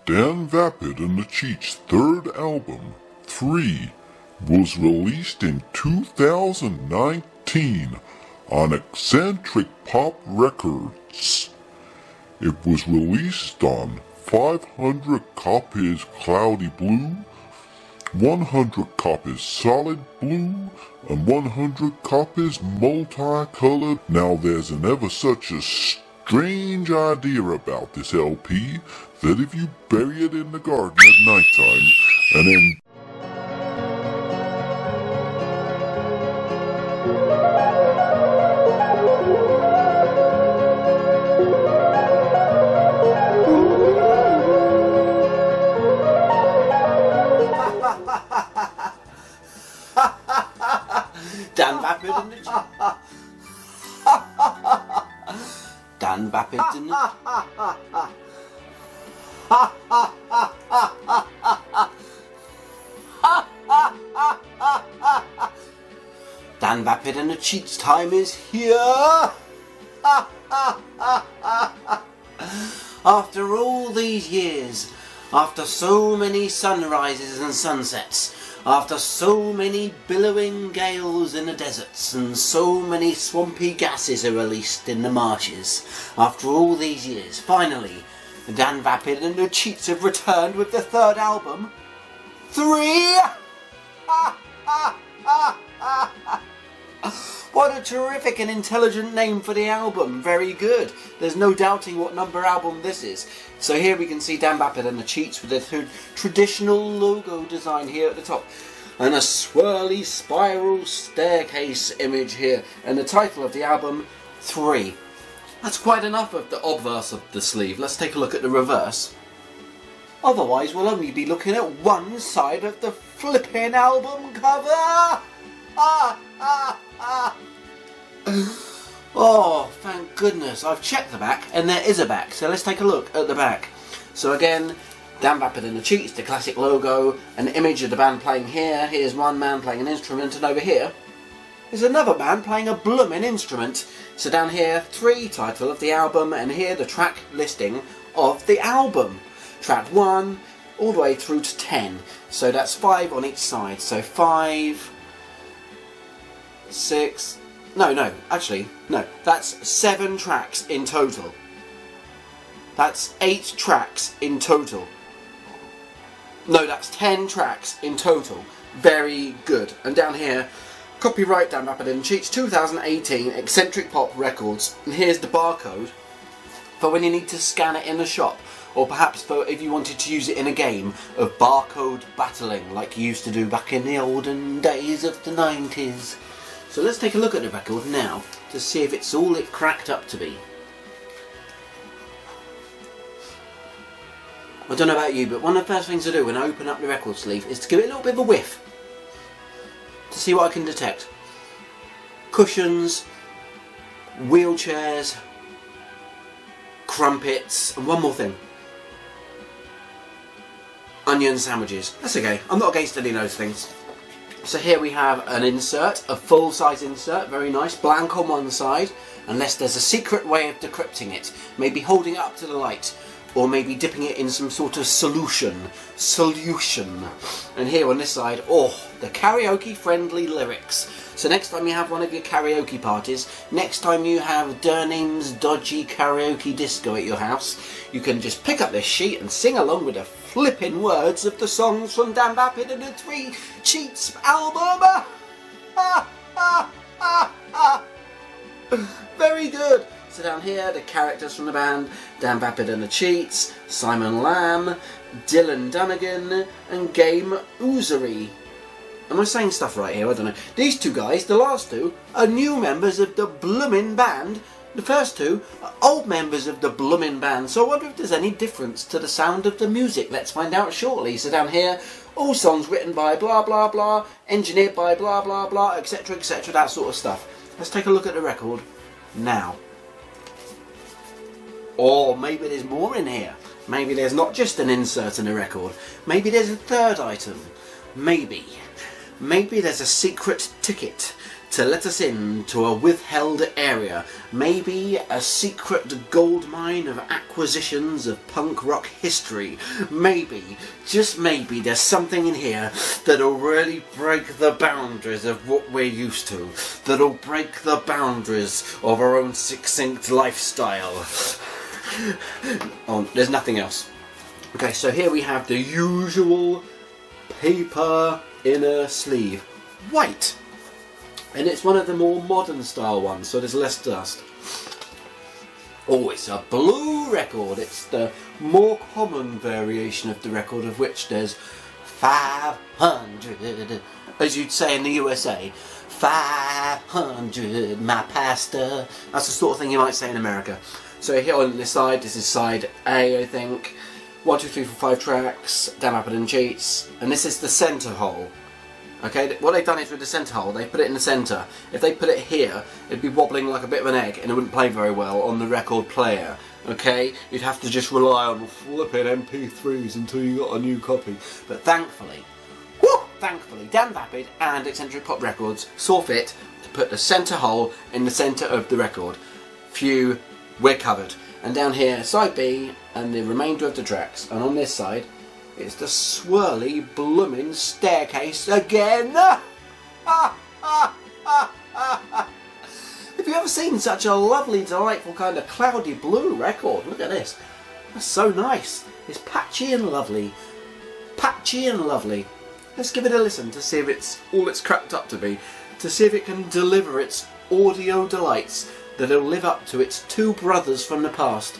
Dan Vapid and the Cheats' third album, 3, was released in 2019 on Eccentric Pop Records. It was released on 500 copies Cloudy Blue, 100 copies Solid Blue, and 100 copies Multicolored. Now there's an ever such a strange idea about this LP that if you bury it in the garden at nighttime and then Dan Vapid and the Dan Vapid and the Dan Vapid and the Cheats time is here. After all these years, after so many sunrises and sunsets, after so many billowing gales in the deserts and so many swampy gases are released in the marshes, after all these years, finally, Dan Vapid and the Cheats have returned with their third album, 3! What a terrific and intelligent name for the album. Very good. There's no doubting what number album this is. So here we can see Dan Vapid and the Cheats with their traditional logo design here at the top. And a swirly spiral staircase image here. And the title of the album, 3. That's quite enough of the obverse of the sleeve. Let's take a look at the reverse. Otherwise we'll only be looking at one side of the flipping album cover. Oh, thank goodness. I've checked the back and there is a back. So let's take a look at the back. So again, Dan Vapid and the Cheats, the classic logo, an image of the band playing here. Here's one man playing an instrument, and over here is another man playing a bloomin' instrument. So down here, 3, title of the album, and here the track listing of the album. Track 1 all the way through to 10. So that's 5 on each side. So 5, 6, no, that's 7 tracks in total. That's 8 tracks in total. No, that's 10 tracks in total. Very good. And down here, copyright Dan Vapid and Cheats 2018, Eccentric Pop Records. And here's the barcode for when you need to scan it in the shop, or perhaps for if you wanted to use it in a game of barcode battling like you used to do back in the olden days of the 90s. So let's take a look at the record now to see if it's all it cracked up to be. I don't know about you, but one of the first things I do when I open up the record sleeve is to give it a little bit of a whiff to see what I can detect. Cushions, wheelchairs, crumpets, and one more thing. Onion sandwiches. That's okay, I'm not against any of those things. So here we have an insert, a full-size insert, very nice, blank on one side, unless there's a secret way of decrypting it, maybe holding it up to the light, or maybe dipping it in some sort of solution. And here on this side, oh, the karaoke-friendly lyrics. So next time you have one of your karaoke parties, next time you have Durname's dodgy karaoke disco at your house, you can just pick up this sheet and sing along with the flipping words of the songs from Dan Vapid and the 3 Cheats album. Very good. So down here, the characters from the band, Dan Vapid and the Cheats, Simon Lamb, Dylan Dunnigan, and Game Oozery. Am I saying stuff right here? I don't know. These 2 guys, the last 2, are new members of the bloomin' band. The first 2 are old members of the bloomin' band. So I wonder if there's any difference to the sound of the music. Let's find out shortly. So down here, all songs written by blah blah blah, engineered by blah blah blah, etc, etc, that sort of stuff. Let's take a look at the record now. Or maybe there's more in here. Maybe there's not just an insert in a record. Maybe there's a third item. Maybe there's a secret ticket to let us in to a withheld area, maybe a secret gold mine of acquisitions of punk rock history. Maybe, just maybe, there's something in here that'll really break the boundaries of what we're used to, that'll break the boundaries of our own succinct lifestyle. Oh, there's nothing else. Okay, so here we have the usual paper inner sleeve, white, and it's one of the more modern style ones, so there's less dust. Oh, it's a blue record. It's the more common variation of the record, of which there's 500, as you'd say in the USA. 500, my pastor. That's the sort of thing you might say in America. So here on this side, this is side A, I think. 1, 2, 3, 4, 5 tracks, Dan Vapid and Cheats, and this is the centre hole. Okay, what they've done is with the centre hole, they put it in the centre. If they put it here, it'd be wobbling like a bit of an egg and it wouldn't play very well on the record player. Okay, you'd have to just rely on flipping MP3s until you got a new copy. But thankfully, Dan Vapid and Eccentric Pop Records saw fit to put the centre hole in the centre of the record. Phew, we're covered. And down here, side B, and the remainder of the tracks. And on this side, it's the swirly, blooming staircase again. Have you ever seen such a lovely, delightful kind of cloudy blue record? Look at this. That's so nice. It's patchy and lovely. Patchy and lovely. Let's give it a listen to see if it's all it's cracked up to be. To see if it can deliver its audio delights that'll live up to its two brothers from the past,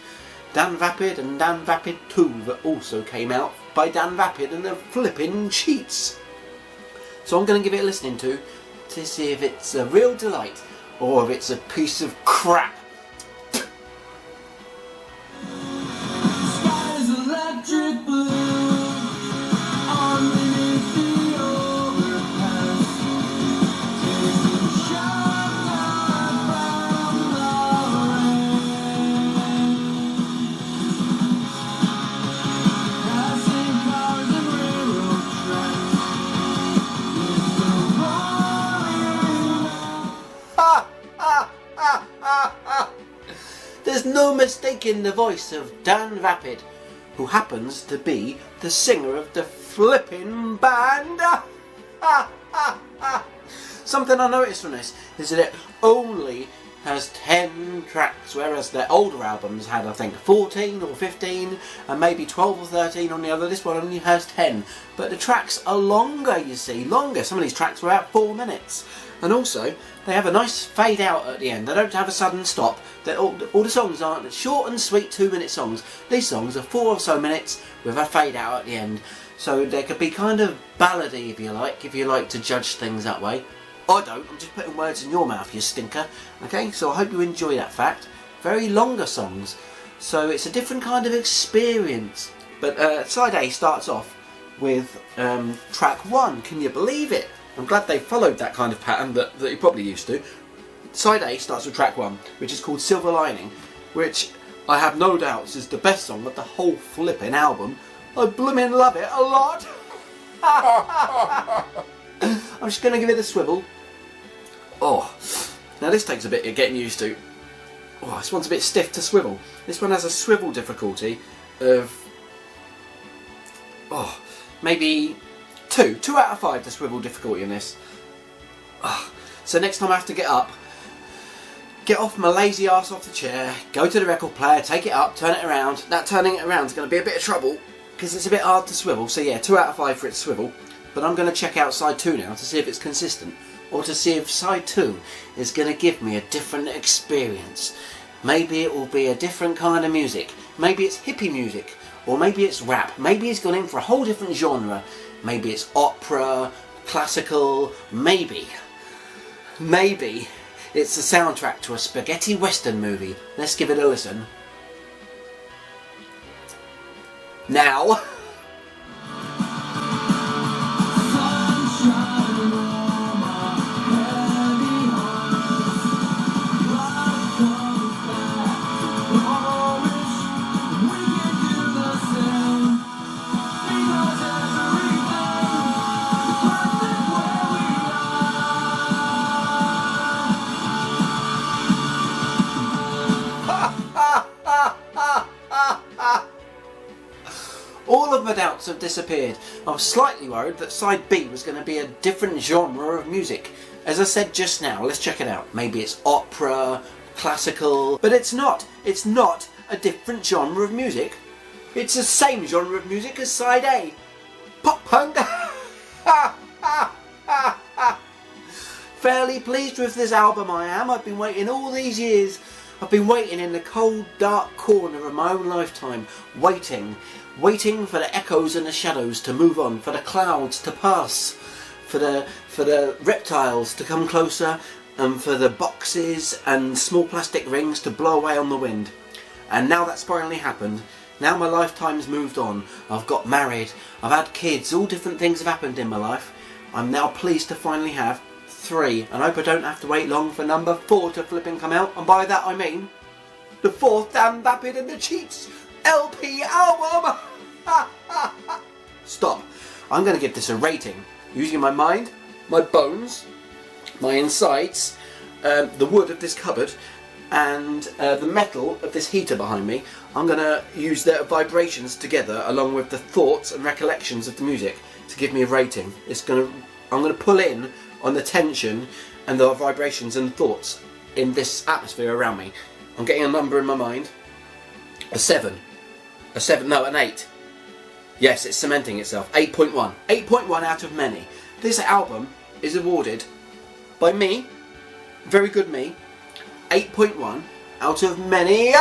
Dan Vapid and Dan Vapid 2, that also came out by Dan Vapid and the flipping Cheats. So I'm going to give it a listening to see if it's a real delight or if it's a piece of crap. Sky is electric blue. Underneath the overpass, taking shelter from the rain. Passing cars and railroad tracks with the roaring. There's no mistaking the voice of Dan Vapid, who happens to be the singer of the flipping band. Something I noticed from this is that it only has 10 tracks, whereas their older albums had, I think, 14 or 15 and maybe 12 or 13 on the other. This one only has 10, but the tracks are longer, you see, longer. Some of these tracks were about 4 minutes, and also they have a nice fade out at the end. They don't have a sudden stop. All the songs aren't short and sweet 2-minute songs. These songs are 4 or so minutes with a fade out at the end, so they could be kind of ballady if you like to judge things that way. I don't, I'm just putting words in your mouth, you stinker. Okay, so I hope you enjoy that fact. Very longer songs, so it's a different kind of experience. But side A starts off with track 1. Can you believe it? I'm glad they followed that kind of pattern that you're probably used to. Side A starts with track 1, which is called Silver Lining, which I have no doubts is the best song of the whole flipping album. I blooming love it a lot. I'm just going to give it a swivel. Oh, now this takes a bit of getting used to. Oh, this one's a bit stiff to swivel. This one has a swivel difficulty of, maybe 2 out of 5 to swivel difficulty in this. So next time I have to get up, get off my lazy ass off the chair, go to the record player, take it up, turn it around. That turning it around is going to be a bit of trouble because it's a bit hard to swivel. So yeah, 2 out of 5 for it to swivel. But I'm going to check out side 2 now to see if it's consistent, or to see if side 2 is going to give me a different experience. Maybe it will be a different kind of music. Maybe it's hippie music, or maybe it's rap. Maybe he's gone in for a whole different genre. Maybe it's opera, classical, maybe it's the soundtrack to a spaghetti western movie. Let's give it a listen. Now. All of my doubts have disappeared. I was slightly worried that side B was going to be a different genre of music. As I said just now, let's check it out. Maybe it's opera, classical, but it's not. It's not a different genre of music. It's the same genre of music as side A. Pop punk. Fairly pleased with this album I am. I've been waiting all these years. I've been waiting in the cold, dark corner of my own lifetime. Waiting for the echoes and the shadows to move on, for the clouds to pass, for the reptiles to come closer, and for the boxes and small plastic rings to blow away on the wind. And now that's finally happened. Now my lifetime's moved on. I've got married, I've had kids, all different things have happened in my life. I'm now pleased to finally have 3, and I hope I don't have to wait long for number 4 to flipping come out, and by that I mean the 4th damn Vapid and the Cheats LP album! Stop. I'm going to give this a rating, using my mind, my bones, my insides, the wood of this cupboard, and the metal of this heater behind me. I'm going to use their vibrations together along with the thoughts and recollections of the music to give me a rating. I'm going to pull in on the tension and the vibrations and thoughts in this atmosphere around me. I'm getting a number in my mind. A 7. No, an 8. Yes, it's cementing itself. 8.1. 8.1 out of many. This album is awarded by me, very good me, 8.1 out of many.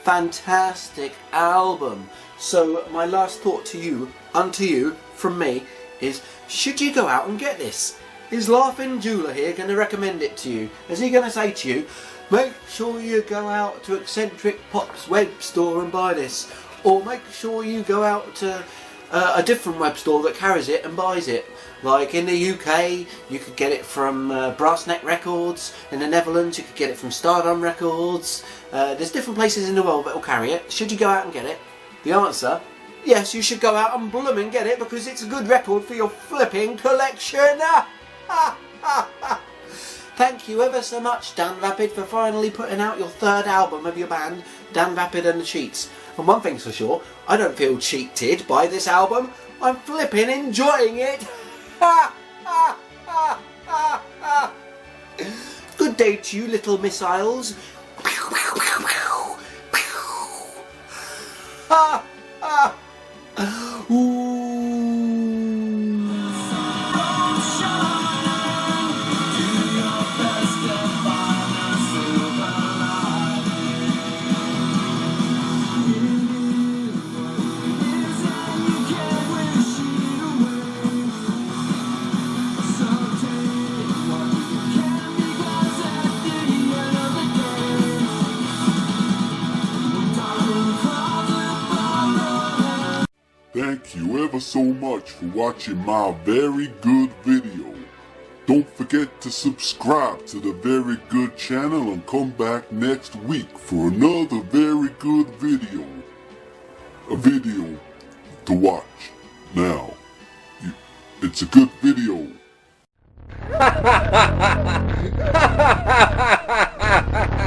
Fantastic album. So my last thought to you, unto you, from me, is should you go out and get this? Is Laughing Jula here going to recommend it to you? Is he going to say to you, make sure you go out to Eccentric Pop's web store and buy this? Or make sure you go out to a different web store that carries it and buys it? Like in the UK, you could get it from Brassneck Records. In the Netherlands, you could get it from Stardom Records. There's different places in the world that will carry it. Should you go out and get it? The answer, yes, you should go out and blooming get it because it's a good record for your flipping collection. Thank you ever so much, Dan Vapid, for finally putting out your 3rd album of your band, Dan Vapid and the Cheats. And one thing's for sure, I don't feel cheated by this album. I'm flipping enjoying it. Good day to you, little missiles. Thank you ever so much for watching my very good video. Don't forget to subscribe to the Very Good channel and come back next week for another very good video. A video to watch. Now, it's a good video.